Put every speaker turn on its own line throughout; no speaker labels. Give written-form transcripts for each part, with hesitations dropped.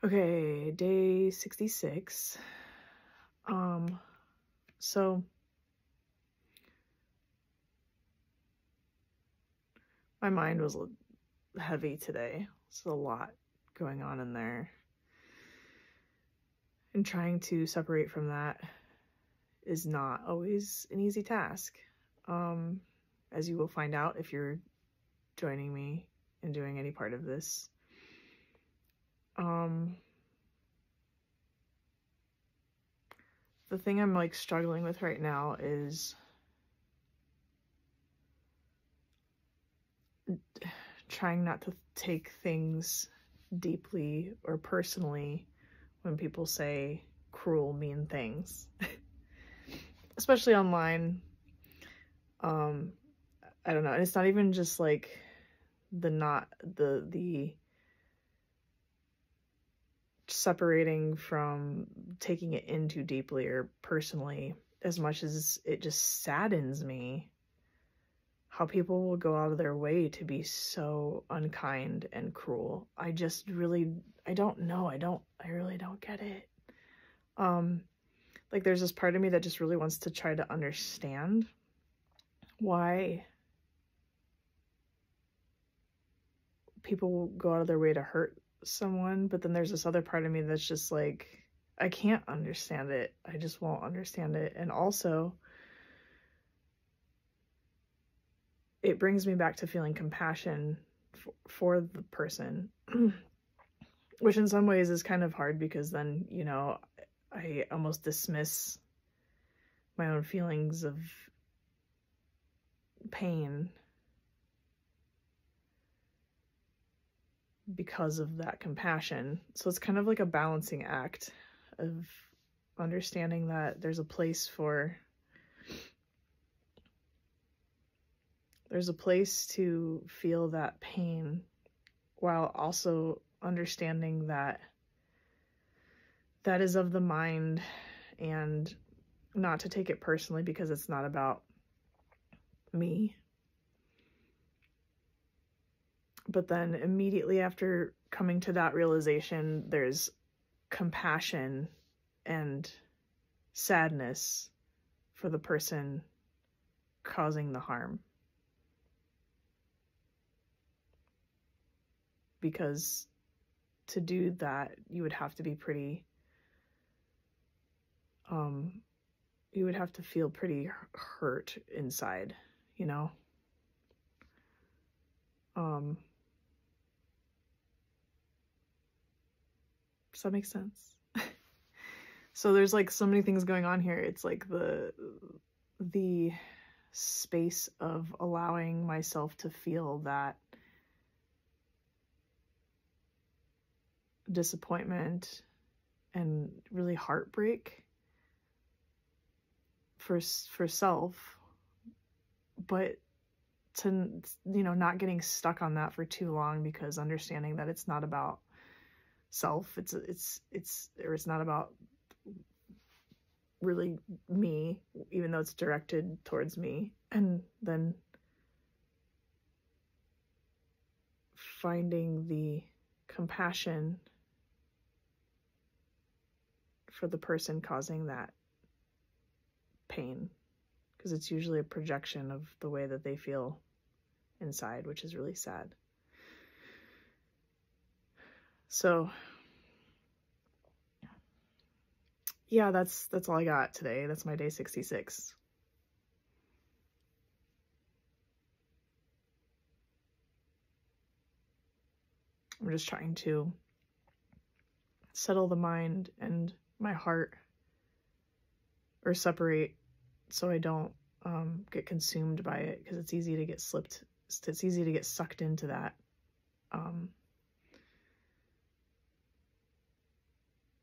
Okay, day 66. So my mind was heavy today. There's a lot going on in there. And trying to separate from that is not always an easy task. As you will find out if you're joining me in doing any part of this. The thing I'm like struggling with right now is trying not to take things deeply or personally when people say cruel, mean things, especially online. I don't know. And it's not even just like the separating from taking it in too deeply or personally, as much as it just saddens me how people will go out of their way to be so unkind and cruel. I don't know. I really don't get it. Like there's this part of me that just really wants to try to understand why people will go out of their way to hurt someone, but then there's this other part of me that's just like, I can't understand it. I just won't understand it. And also, it brings me back to feeling compassion for the person, which in some ways is kind of hard because then, you know, I almost dismiss my own feelings of pain because of that compassion. So it's kind of like a balancing act of understanding that there's a place to feel that pain while also understanding that that is of the mind and not to take it personally because it's not about me. But then immediately after coming to that realization, there's compassion and sadness for the person causing the harm. Because to do that, you would have to be pretty, you would have to feel pretty hurt inside, you know? Does that make sense? So there's like so many things going on here. It's like the space of allowing myself to feel that disappointment and really heartbreak for self, but to, you know, not getting stuck on that for too long, because understanding that it's not about self, it's not about really me, even though it's directed towards me, and then finding the compassion for the person causing that pain, because it's usually a projection of the way that they feel inside, which is really sad. So yeah, that's all I got today. That's my day 66. I'm just trying to settle the mind and my heart, or separate, so I don't get consumed by it, because it's easy to get sucked into that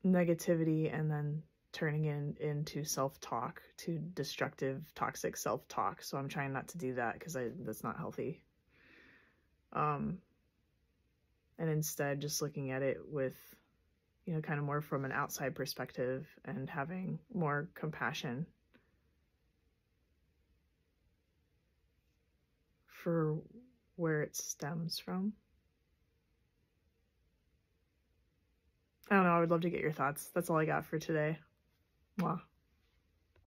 negativity, and then turning into self-talk, to destructive, toxic self-talk. So I'm trying not to do that, because that's not healthy. And instead just looking at it with, you know, kind of more from an outside perspective, and having more compassion for where it stems from. I would love to get your thoughts. That's all I got for today. Mwah.